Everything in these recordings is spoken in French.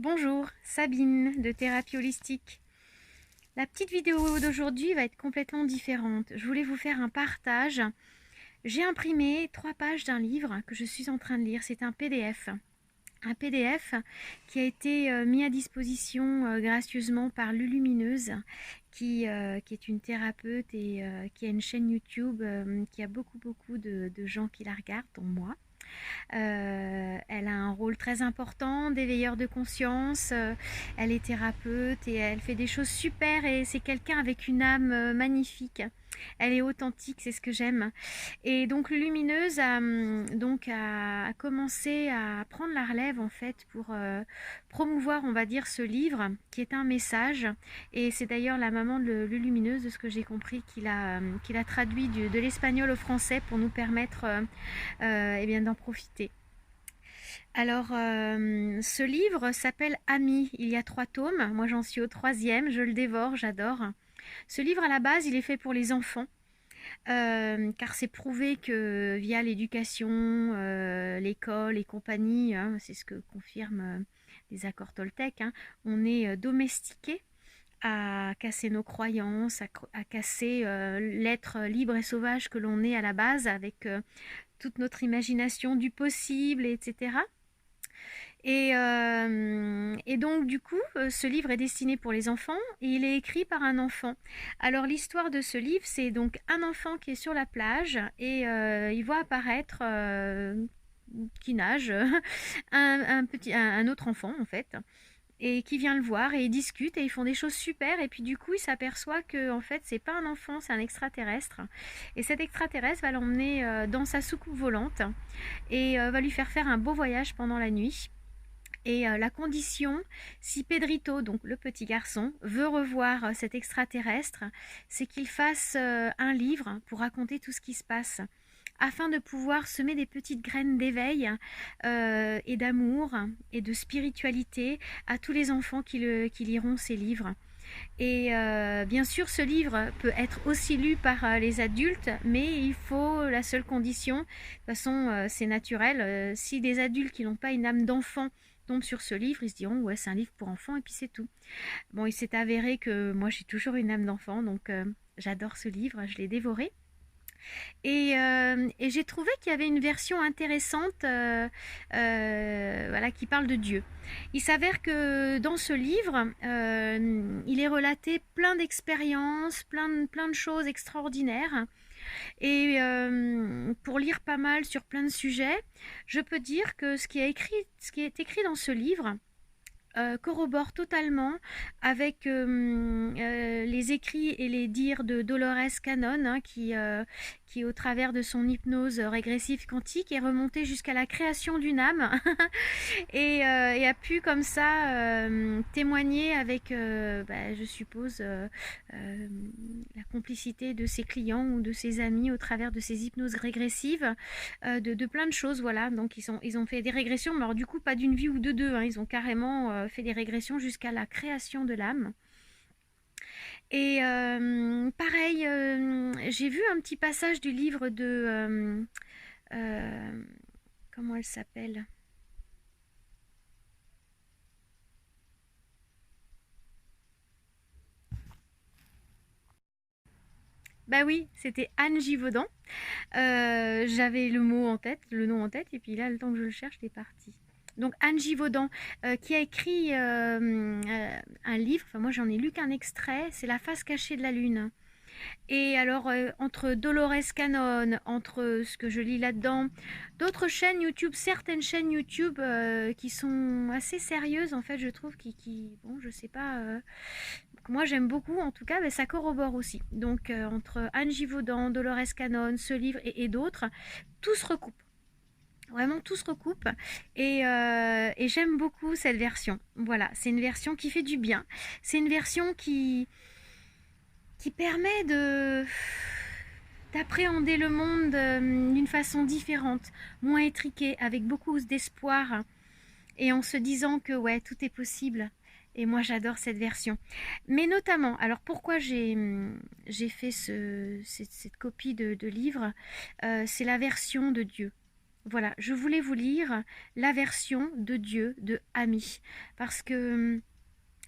Bonjour, Sabine de Thérapie Holistique. La petite vidéo d'aujourd'hui va être complètement différente. Je voulais vous faire un partage. J'ai imprimé 3 pages d'un livre que je suis en train de lire. C'est un PDF. Un PDF qui a été mis à disposition gracieusement par Lulumineuse, qui est une thérapeute et qui a une chaîne YouTube qui a beaucoup de gens qui la regardent, dont moi. Elle a un rôle très important d'éveilleur de conscience. Elle est thérapeute et elle fait des choses super et c'est quelqu'un avec une âme magnifique. Elle est authentique, c'est ce que j'aime. Et donc Lumineuse a commencé à prendre la relève en fait pour promouvoir, on va dire, ce livre qui est un message. Et c'est d'ailleurs la maman de Lumineuse, de ce que j'ai compris, qu'il a traduit de l'espagnol au français pour nous permettre eh bien, d'en profiter. Alors, ce livre s'appelle Ami. Il y a 3 tomes. Moi, j'en suis au 3e. Je le dévore, j'adore. Ce livre, à la base, il est fait pour les enfants. Car c'est prouvé que via l'éducation, l'école et compagnie, hein, c'est ce que confirment les accords Toltec, hein, on est domestiqué à casser nos croyances, à casser l'être libre et sauvage que l'on est à la base avec toute notre imagination du possible, etc. Et donc, du coup, ce livre est destiné pour les enfants et il est écrit par un enfant. Alors, l'histoire de ce livre, c'est donc un enfant qui est sur la plage et il voit apparaître, qui nage, un autre enfant, en fait, et qui vient le voir et ils discutent et ils font des choses super et puis du coup il s'aperçoit que en fait c'est pas un enfant, c'est un extraterrestre et cet extraterrestre va l'emmener dans sa soucoupe volante et va lui faire un beau voyage pendant la nuit. Et la condition, si Pedrito, donc le petit garçon, veut revoir cet extraterrestre, c'est qu'il fasse un livre pour raconter tout ce qui se passe, afin de pouvoir semer des petites graines d'éveil et d'amour et de spiritualité à tous les enfants qui liront ces livres. Et bien sûr, ce livre peut être aussi lu par les adultes, mais il faut la seule condition, de toute façon c'est naturel, si des adultes qui n'ont pas une âme d'enfant tombent sur ce livre, ils se diront ouais c'est un livre pour enfants et puis c'est tout. Bon, il s'est avéré que moi j'ai toujours une âme d'enfant, donc j'adore ce livre, je l'ai dévoré. Et j'ai trouvé qu'il y avait une version intéressante voilà, qui parle de Dieu. Il s'avère que dans ce livre, il est relaté plein d'expériences, plein de choses extraordinaires. Et pour lire pas mal sur plein de sujets, je peux dire que ce qui est écrit dans ce livre, corrobore totalement avec les écrits et les dires de Dolores Cannon, hein, qui, au travers de son hypnose régressive quantique, est remontée jusqu'à la création d'une âme et a pu comme ça témoigner avec, je suppose, la complicité de ses clients ou de ses amis au travers de ces hypnoses régressives, de plein de choses. Voilà, donc ils ont fait des régressions, mais alors du coup pas d'une vie ou de deux, hein, ils ont carrément fait des régressions jusqu'à la création de l'âme. Et pareil, j'ai vu un petit passage du livre de... comment elle s'appelle? Bah oui, c'était Anne Givaudan. J'avais le mot en tête, le nom en tête, et puis là, le temps que je le cherche, c'est parti. Donc Anne Givaudan, qui a écrit un livre, enfin moi j'en ai lu qu'un extrait, c'est La face cachée de la lune. Et alors, entre Dolores Cannon, entre ce que je lis là-dedans, d'autres chaînes YouTube, certaines chaînes YouTube qui sont assez sérieuses, en fait, je trouve, bon, je sais pas, que moi j'aime beaucoup, en tout cas, mais ça corrobore aussi. Donc, entre Anne Givaudan, Dolores Cannon, ce livre et d'autres, tout se recoupe. Vraiment, tout se recoupe et j'aime beaucoup cette version. Voilà, c'est une version qui fait du bien. C'est une version qui permet d'appréhender le monde d'une façon différente, moins étriquée, avec beaucoup d'espoir et en se disant que ouais, tout est possible. Et moi, j'adore cette version. Mais notamment, alors pourquoi j'ai fait cette copie de livre, c'est la version de Dieu. Voilà, je voulais vous lire la version de Dieu de Ami. Parce que,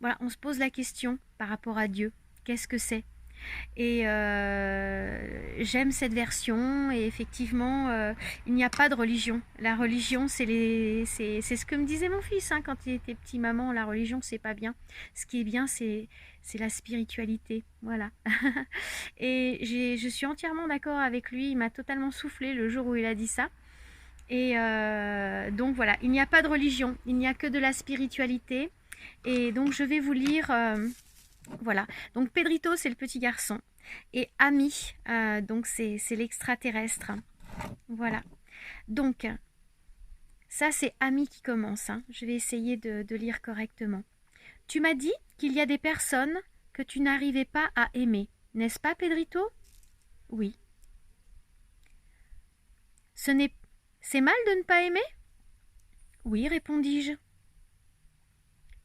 voilà, on se pose la question par rapport à Dieu. Qu'est-ce que c'est? Et j'aime cette version et effectivement, il n'y a pas de religion. La religion, c'est ce que me disait mon fils hein, quand il était petit. Maman, la religion, c'est pas bien. Ce qui est bien, c'est la spiritualité. Voilà. Et je suis entièrement d'accord avec lui. Il m'a totalement soufflé le jour où il a dit ça. Et donc voilà, il n'y a pas de religion. Il n'y a que de la spiritualité. Et donc je vais vous lire... voilà, donc Pedrito c'est le petit garçon et Ami donc c'est l'extraterrestre. Voilà, donc ça c'est Ami qui commence, hein. Je vais essayer de lire correctement. Tu m'as dit qu'il y a des personnes que tu n'arrivais pas à aimer, n'est-ce pas Pedrito? Oui. C'est mal de ne pas aimer? Oui, répondis-je.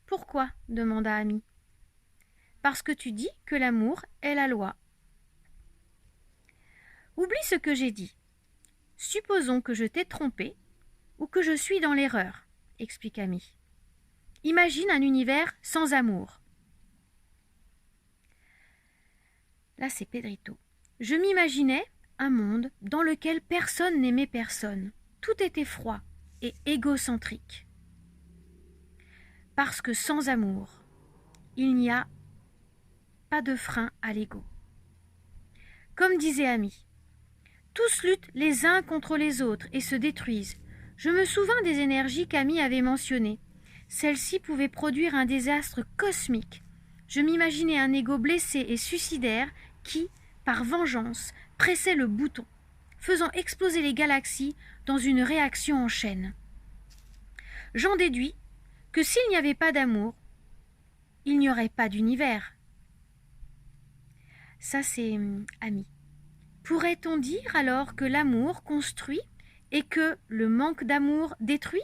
Pourquoi? Demanda Ami. Parce que tu dis que l'amour est la loi. Oublie ce que j'ai dit. Supposons que je t'ai trompé ou que je suis dans l'erreur, explique Ami. Imagine un univers sans amour. Là, c'est Pedrito. Je m'imaginais un monde dans lequel personne n'aimait personne. Tout était froid et égocentrique. Parce que sans amour, il n'y a pas de frein à l'ego. Comme disait Ami, tous luttent les uns contre les autres et se détruisent. Je me souviens des énergies qu'Ami avait mentionnées. Celles-ci pouvaient produire un désastre cosmique. Je m'imaginais un ego blessé et suicidaire qui, par vengeance, pressait le bouton, faisant exploser les galaxies dans une réaction en chaîne. J'en déduis que s'il n'y avait pas d'amour, il n'y aurait pas d'univers. Ça, c'est Ami. Pourrait-on dire alors que l'amour construit et que le manque d'amour détruit?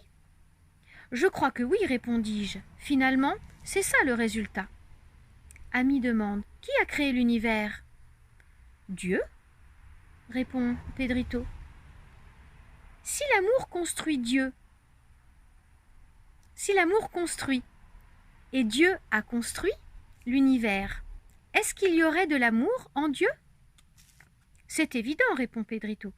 Je crois que oui, répondis-je. Finalement, c'est ça le résultat. Ami demande, qui a créé l'univers? Dieu, répond Pedrito. Si l'amour construit Dieu, si l'amour construit et Dieu a construit l'univers, est-ce qu'il y aurait de l'amour en Dieu? C'est évident, répond Pedrito.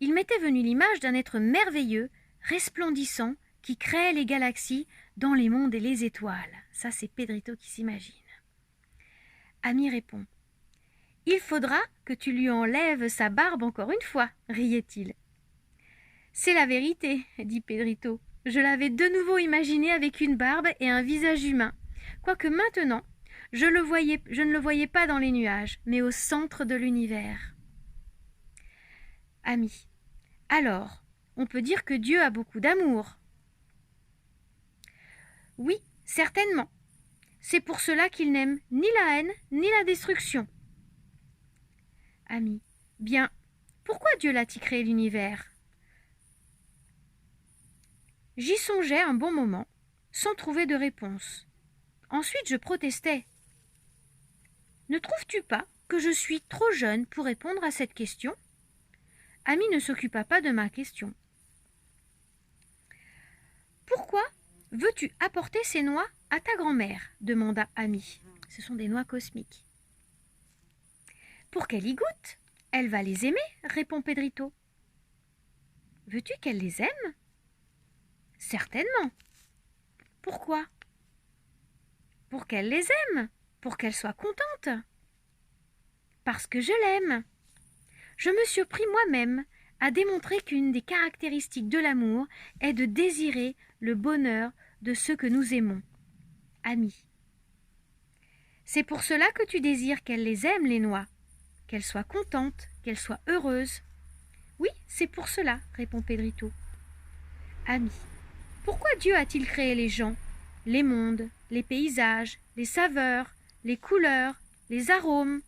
Il m'était venu l'image d'un être merveilleux, resplendissant, qui crée les galaxies dans les mondes et les étoiles. Ça, c'est Pedrito qui s'imagine. Ami répond. Il faudra que tu lui enlèves sa barbe encore une fois, riait-il. C'est la vérité, dit Pedrito. Je l'avais de nouveau imaginé avec une barbe et un visage humain, quoique maintenant, je ne le voyais pas dans les nuages, mais au centre de l'univers. Ami. Alors, on peut dire que Dieu a beaucoup d'amour. Oui, certainement. C'est pour cela qu'il n'aime ni la haine, ni la destruction. Ami. Bien, pourquoi Dieu l'a-t-il créé l'univers? J'y songeais un bon moment, sans trouver de réponse. Ensuite, je protestais. Ne trouves-tu pas que je suis trop jeune pour répondre à cette question? Ami ne s'occupa pas de ma question. Pourquoi veux-tu apporter ces noix à ta grand-mère? Demanda Ami. Ce sont des noix cosmiques. Pour qu'elle y goûte. Elle va les aimer, répond Pedrito. Veux-tu qu'elle les aime? Certainement. Pourquoi? Pour qu'elle les aime, pour qu'elle soit contente. Parce que je l'aime. Je me surpris moi-même à démontrer qu'une des caractéristiques de l'amour est de désirer le bonheur de ceux que nous aimons. Ami. C'est pour cela que tu désires qu'elle les aime, les noix, qu'elle soit contente, qu'elle soit heureuse. Oui, c'est pour cela, répond Pedrito. Ami. Pourquoi Dieu a-t-il créé les gens, les mondes, les paysages, les saveurs, les couleurs, les arômes?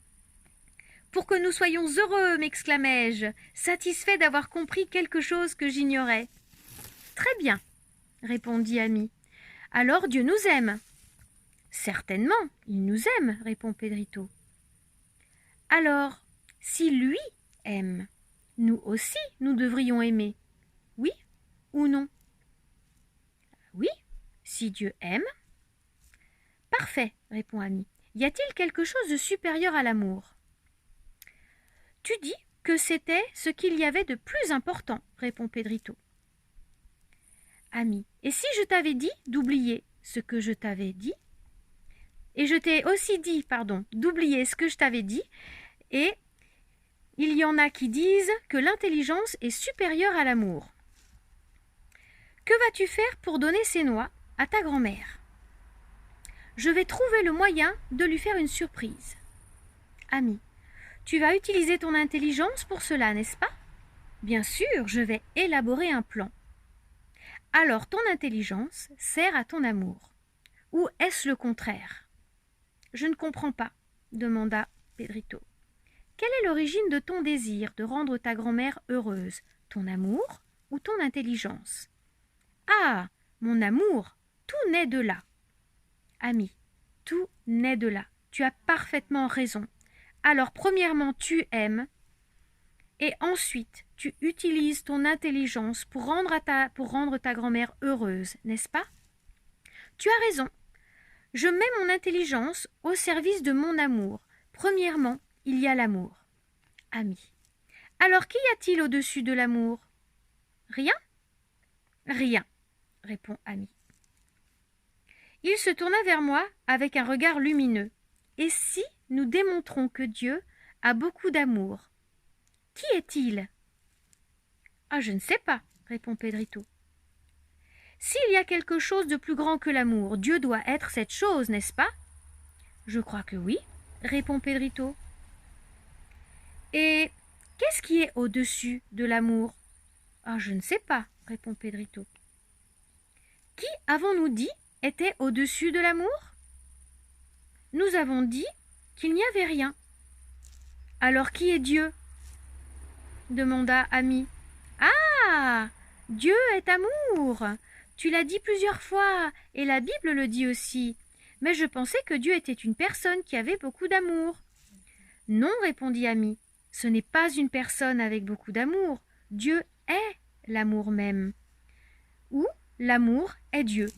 Pour que nous soyons heureux, m'exclamai-je, satisfait d'avoir compris quelque chose que j'ignorais. Très bien, répondit Ami. Alors Dieu nous aime. Certainement, il nous aime, répond Pedrito. Alors, si lui aime, nous aussi, nous devrions aimer. Oui ou non? Oui, si Dieu aime. Parfait, répond Ami. Y a-t-il quelque chose de supérieur à l'amour? Tu dis que c'était ce qu'il y avait de plus important, répond Pedrito. Ami, et si je t'avais dit d'oublier ce que je t'avais dit? Et je t'ai aussi dit, d'oublier ce que je t'avais dit, et il y en a qui disent que l'intelligence est supérieure à l'amour. Que vas-tu faire pour donner ces noix à ta grand-mère? Je vais trouver le moyen de lui faire une surprise. Ami, tu vas utiliser ton intelligence pour cela, n'est-ce pas? Bien sûr, je vais élaborer un plan. Alors ton intelligence sert à ton amour. Ou est-ce le contraire? Je ne comprends pas, demanda Pedrito. Quelle est l'origine de ton désir de rendre ta grand-mère heureuse? Ton amour ou ton intelligence? Ah, mon amour, tout naît de là. Ami, tout naît de là. Tu as parfaitement raison. Alors, premièrement, tu aimes, et ensuite, tu utilises ton intelligence pour rendre ta grand-mère heureuse, n'est-ce pas? Tu as raison. Je mets mon intelligence au service de mon amour. Premièrement, il y a l'amour. Ami. Alors, qu'y a-t-il au-dessus de l'amour? Rien? Rien, répond Ami. Il se tourna vers moi avec un regard lumineux. Et si nous démontrons que Dieu a beaucoup d'amour? Qui est-il? Ah, je ne sais pas, répond Pedrito. S'il y a quelque chose de plus grand que l'amour, Dieu doit être cette chose, n'est-ce pas? Je crois que oui, répond Pedrito. Et qu'est-ce qui est au-dessus de l'amour? Ah, je ne sais pas, répond Pedrito. Qui avons-nous dit était au-dessus de l'amour? Nous avons dit qu'il n'y avait rien. Alors qui est Dieu? Demanda Ami. Ah! Dieu est amour! Tu l'as dit plusieurs fois, et la Bible le dit aussi. Mais je pensais que Dieu était une personne qui avait beaucoup d'amour. Non, répondit Ami, ce n'est pas une personne avec beaucoup d'amour. Dieu est l'amour même. Ou l'amour est Dieu.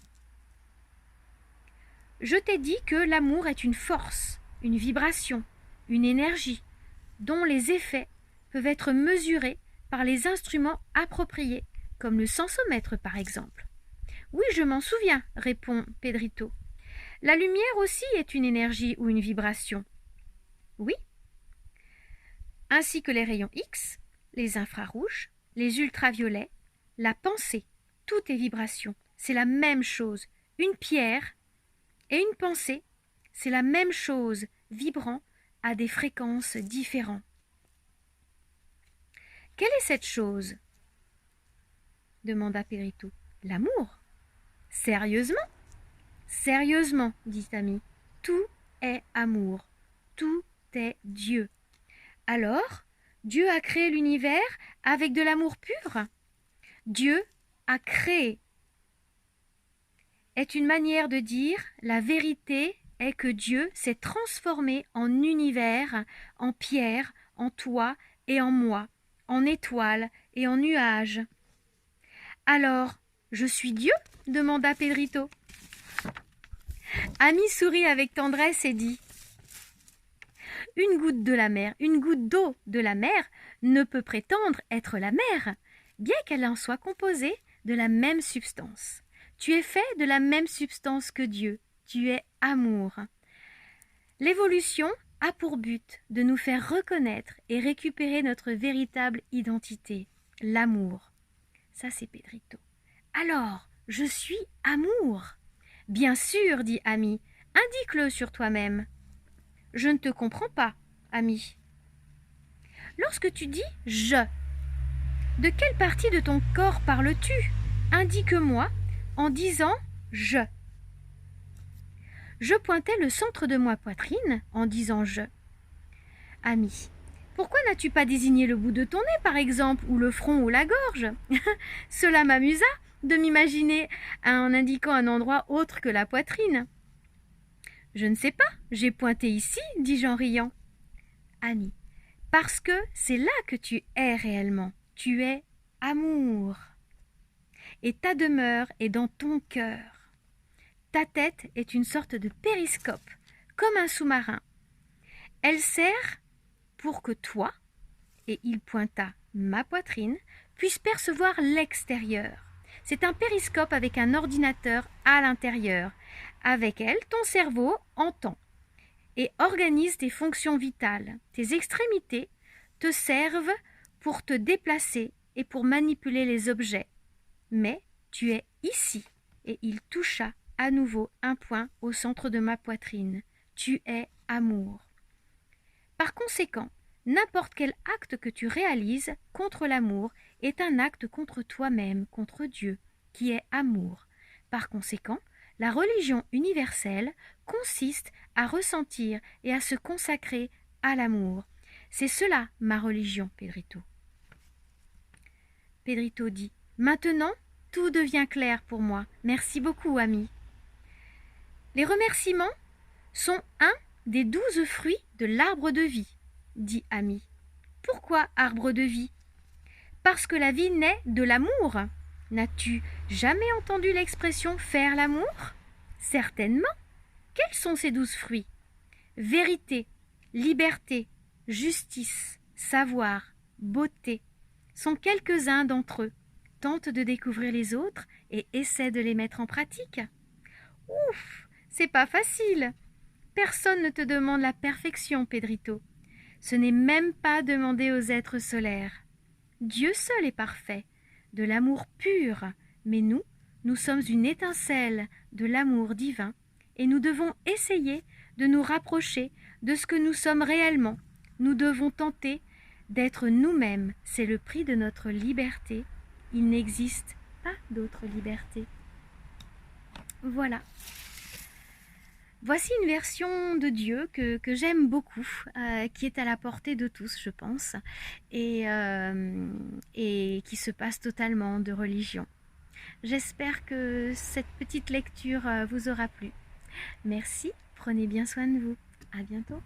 Je t'ai dit que l'amour est une force, une vibration, une énergie, dont les effets peuvent être mesurés par les instruments appropriés, comme le sensomètre par exemple. Oui, je m'en souviens, répond Pedrito. La lumière aussi est une énergie ou une vibration. Oui. Ainsi que les rayons X, les infrarouges, les ultraviolets, la pensée, tout est vibration. C'est la même chose. Une pierre et une pensée, c'est la même chose, vibrant à des fréquences différentes. Quelle est cette chose? Demanda Pedrito. L'amour. Sérieusement? Sérieusement, dit Ami. Tout est amour. Tout est Dieu. Alors, Dieu a créé l'univers avec de l'amour pur? Dieu a créé est une manière de dire la vérité est que Dieu s'est transformé en univers, en pierre, en toi et en moi, en étoile et en nuage. Alors, je suis Dieu? Demanda Pedrito. Ami sourit avec tendresse et dit: Une goutte de la mer, une goutte d'eau de la mer ne peut prétendre être la mer, bien qu'elle en soit composée de la même substance. Tu es fait de la même substance que Dieu. Tu es amour. L'évolution a pour but de nous faire reconnaître et récupérer notre véritable identité, l'amour. Ça, c'est Pedrito. Alors, je suis amour. Bien sûr, dit Ami. Indique-le sur toi-même. Je ne te comprends pas, Ami. Lorsque tu dis « je », de quelle partie de ton corps parles-tu? Indique-moi en disant « je ». Je pointais le centre de ma poitrine en disant « je ». Ami, pourquoi n'as-tu pas désigné le bout de ton nez, par exemple, ou le front ou la gorge? Cela m'amusa de m'imaginer en indiquant un endroit autre que la poitrine. Je ne sais pas, j'ai pointé ici, dis-je en riant. Ami, Parce que c'est là que tu es réellement. Tu es amour. Et ta demeure est dans ton cœur. Ta tête est une sorte de périscope, comme un sous-marin. Elle sert pour que toi, et il pointa ma poitrine, puisse percevoir l'extérieur. C'est un périscope avec un ordinateur à l'intérieur. Avec elle, ton cerveau entend et organise tes fonctions vitales. Tes extrémités te servent pour te déplacer et pour manipuler les objets. Mais tu es ici. Et il toucha à nouveau un point au centre de ma poitrine. Tu es amour. Par conséquent, n'importe quel acte que tu réalises contre l'amour est un acte contre toi-même, contre Dieu, qui est amour. Par conséquent, la religion universelle consiste à ressentir et à se consacrer à l'amour. C'est cela ma religion, Pedrito. Pedrito dit « Maintenant, tout devient clair pour moi. Merci beaucoup, ami. » Les remerciements sont un des 12 fruits de l'arbre de vie, dit Ami. Pourquoi arbre de vie? Parce que la vie naît de l'amour. N'as-tu jamais entendu l'expression faire l'amour? Certainement. Quels sont ces 12 fruits? Vérité, liberté, justice, savoir, beauté sont quelques-uns d'entre eux. Tente de découvrir les autres et essaie de les mettre en pratique. Ouf, c'est pas facile. Personne ne te demande la perfection, Pedrito. Ce n'est même pas demander aux êtres solaires. Dieu seul est parfait, de l'amour pur, mais nous sommes une étincelle de l'amour divin et nous devons essayer de nous rapprocher de ce que nous sommes réellement. Nous devons tenter d'être nous-mêmes. C'est le prix de notre liberté. Il n'existe pas d'autre liberté. Voilà. Voici une version de Dieu que j'aime beaucoup, qui est à la portée de tous, je pense, et qui se passe totalement de religion. J'espère que cette petite lecture vous aura plu. Merci, prenez bien soin de vous. À bientôt.